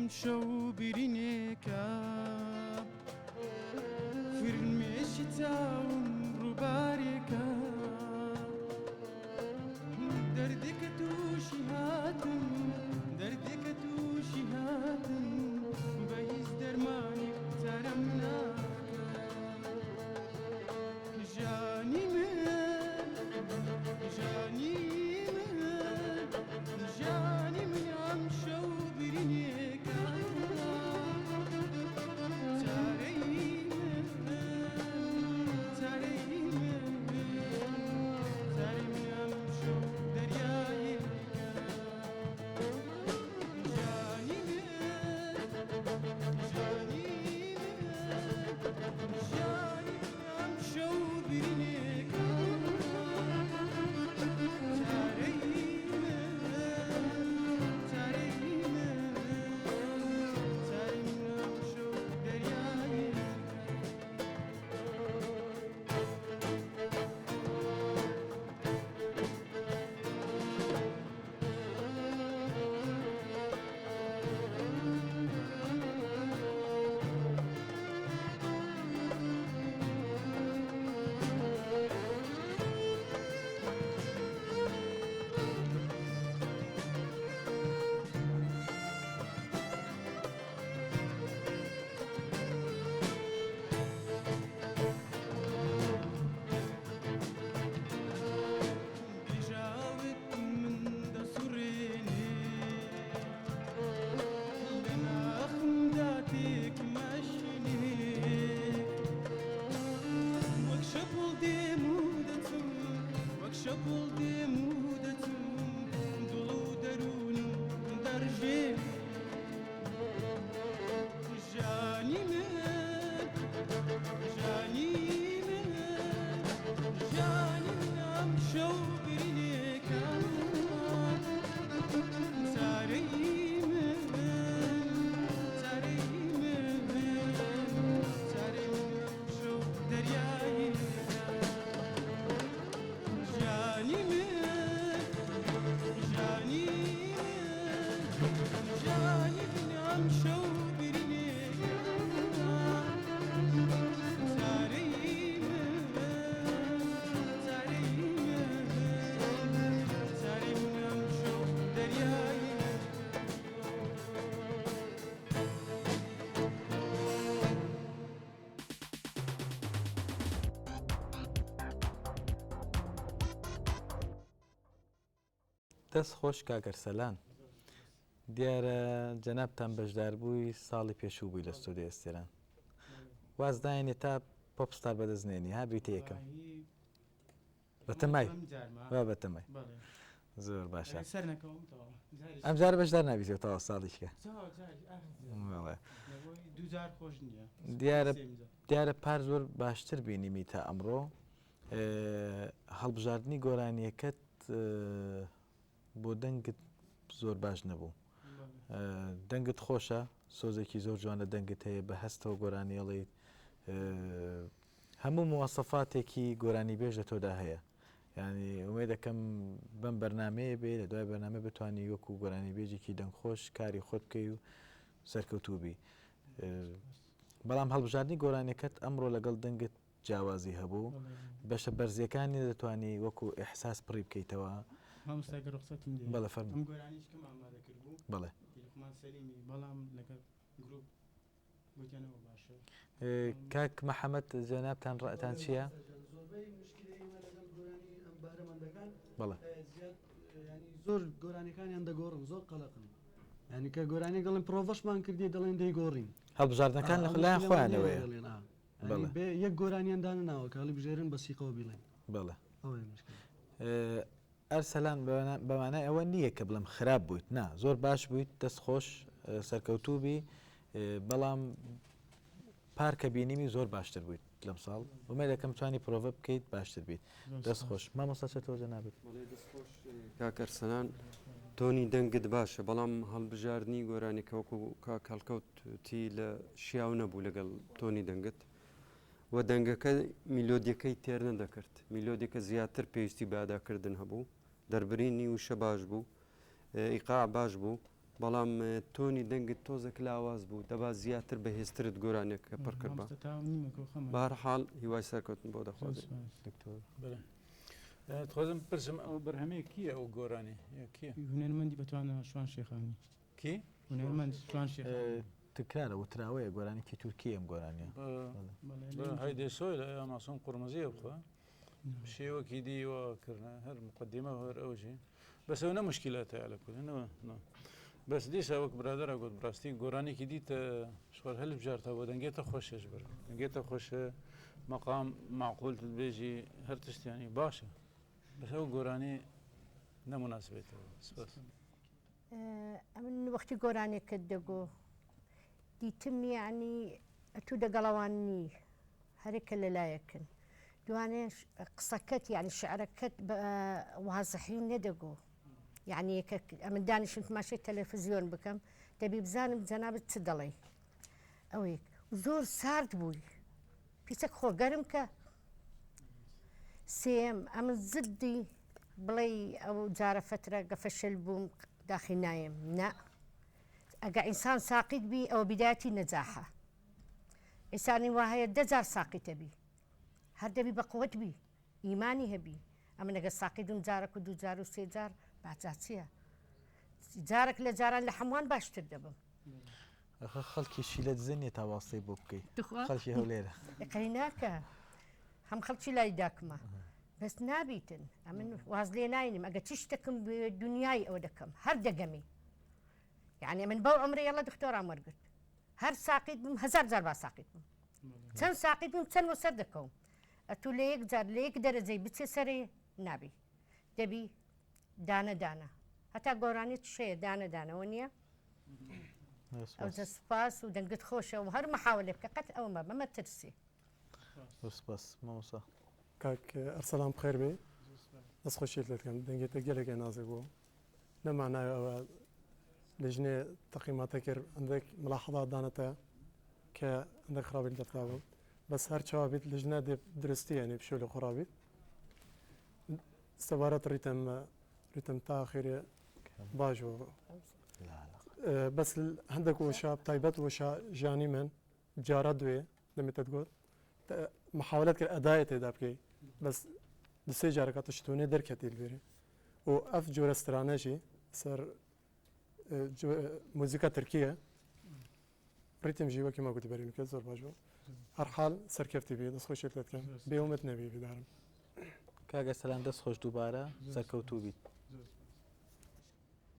شو برينيكا فرمشتا ومباركا دردك توشي هاتن دردك توشي هاتن بيز درمانك ترمناك جاني من جاني من جاني من عم شو برينيكا دەست خۆش کاگەرسەلان دیارە جەنابتان بەشدار بووی ساڵی پێشوو بووی لە ستۆدیۆ ئێستێران وازداینێ تا پۆپستار بەدەستنێنی ها بریتە یەکەم بەتەمای بەتەمای زۆر باشە ئەم جار بەشدار نابیێت تاوە ساڵیشکە دیارە پار زۆر باشتر بینیمی تا ئەمڕۆ هەڵبژاردننی گۆرانیەکەت بۆ دەنگت زۆر باش نەبوو دەنگت خۆشە سۆزێکی زۆر جوانە دەنگت هەیە بە هەستەوە گۆرانیڵیت هەموو موواسەفاتێکی گۆرانی بێژ لە تۆدا هەیە ینی ئومێ دەکەم بەم بەرنمەیە بێ لە دوای بەرنامە بتوانانی وەکو گۆرانی بێژێکی دەنگخۆش کاری خۆت بکەی و سەرکەوتوبی بەڵام هەڵبژاردننی گۆرانەکەت ئەمڕۆ لەگەڵ دەنگت جیاوازی هەبوو بەشە بەرزیەکانی دەتوانی وەکو ئەحساس پڕی بکەیتەوە بەڵێ فەرموو بەڵێ کاک مەحەمەد جەنابتان ڕەتان چییە؟ بەڵێ زۆر گۆرانەکانیان دەگۆڕن زۆر قەلەقن ینی کە گۆرانی دەڵێن پرۆڤەشمان کردی دەڵێن دەیگۆڕین هەڵبژاردنەکان لە خلایان خۆیانەوەیە یەک گۆرانیان دانە ناوە کاڵی بژێرن بەسیقەوە بیڵێن بەڵێ ئەرسەلان بەمانای ئەوە نییە کە بڵم خراپ بوویت نا زۆر باش بوویت دەست خۆش سەرکەوتوبی بەڵام پارکە بینیمی زۆر باشتر بوویت لەم ساڵ ومێ دەکەم توانی پرۆڤە بکەیت باشتر بیت دەست خۆش مامۆستاچێتەوە جەنابێت کاکەرسەلان تۆنی دەنگت باشە بەڵام هەڵبژاردننی گۆرانێکەوەکو کاکەڵکەوتی لە شیاو نەبوو لەگەڵ تۆنی دەنگت و دەنگەکە میلۆدیەکەی تێر نەدەکرد میلۆدیەکە زیاتر پێویستی باداکردن هەبوو دەربرینی وشە باش بوو ئیقاع باش بوو بەڵام تۆنی دەنگت تۆزێک لاواز بوو دەبا زیاتر بەهێزترت گۆرانێکە پڕ کرد بە بەهەرحاڵ هیوای سەرکەوتن بۆ دەخوازێت دکتۆر دەخوازم پرسم ئەو بەرهەمەیە کیە ئەو گۆرانی کیە هونەرمەندی بەتوانە شوان شێخانی کی هونەرمەند شوان شێخانی تکرارە وتراوەیە گۆرانێکی تورکی ئەم گۆرانیە هەیدێ سۆی لە ئەماسۆن قورمەزیە بخوا شێوەکی دیوە کردە هەر مقدمە هەر ئەوژی بەس ئەو نە مشکلاتە لە کولنەوە بەس دیسا وەک برادرە گوت بڕاستی گۆرانێکی دیتە شوار هەل بژارتە بۆ دەنگێتە خۆشێش بەر دەنگێتە خۆشە مەقام معقولت بێژی هەر تشتیانی باشە بەس ئەو گۆرانی نەموناسبێتەوە سپاس ئەمن وەختی گۆرانێکت دەگۆ دیتم یعنی ئەتوو دەگەڵەوانی هەرێکە لەلایەکن دوانێ قسەکەت یعنی شعرەکەت وازحی نەدەگۆ یعنی ئەمن دانیشم ماشی تەلەڤیزیۆن بکەم دەبی بزانم جەنابەت چ دەڵێ ئەوەی زۆر سارد بووی پیسەک خۆگەرم کە سێم ئەمن زدی بڵێ ئەو جارە فترە گەفەشل بووم داخی نایم نا ئەگە ئینسان ساقیت بی ئەوە بیداەتی نەجاحە ئینسانی وا هەیە 10,000 ساقیتە بی هەر دەبی بە قوت بی ئیمانی هەبی ئەمە نەگە ساقی دوم جارێک و 2,000 و 3,000 باجا چییە جارێک لە جاران لە هەمووان باشتر دەبم خەڵکی شیلە دزنیە تاواستەی بۆ بکەیت خەڵکی هەولێرە قەی ناکە هەم خەڵکی لای داکمە بەس نابیتن ئەمن واز لێ ناینم ئەگە چی شتەکەم دنیای ئەوە دەکەم هەر دەگەمی یعنی من بەو ئەمرە یەڵە دکتۆران وەرگرت هەر ساقیت بم 1000 با ساقیت بم چەند ساقیت بم چەند وەسەر دەکەوم ئەتوو لە یەک جار لە یەک دەرەجەی بچێ سەرێ نابی دەبی دانە دانە هەتا گۆرانیت شەیە دانە دانەوە نییە ئەو سپاس و دەنگت خۆشە و هەر مەحاولێ بکە قەت ئەوە مەمە ترسی سپاس مامۆستا کاک ئەرسەلام بخێر بێ دەست خۆشیت لێ بکەم دەنگێتە گەلێکە نازێک بوو نەمانایە ئەوە لەژنێ تەقیماتە کرد هەندێک ملاحظات دانەتە کە هەندێک خراپی دەرتابم بەس هەر چاوابیت لەژنە درستی یعنی پشۆ لە خۆرابیت سەبارەت ریتم تا خێرێ باش بەس هەندێک وشە تایبەت وشە ژیانی من جارە دوێ دەمێتت گوت محاولت کرد ئەدایە تێدا بکەی بەس دوسێ جارەکە تشتونێ دەرکەتی لێرێ و ئەف جۆرە سترانەژی سەر موزیکا ترکیە ریتم ژیوەکی مەگوتی بەرینکە زۆر باش بوو هەر حال سەرکەفتی بێ دەست خۆشێت لێ بکەم بێومت نەبی بدارم کاگە سەلام دەست خۆش دووبارە سەرکەوتوو بیت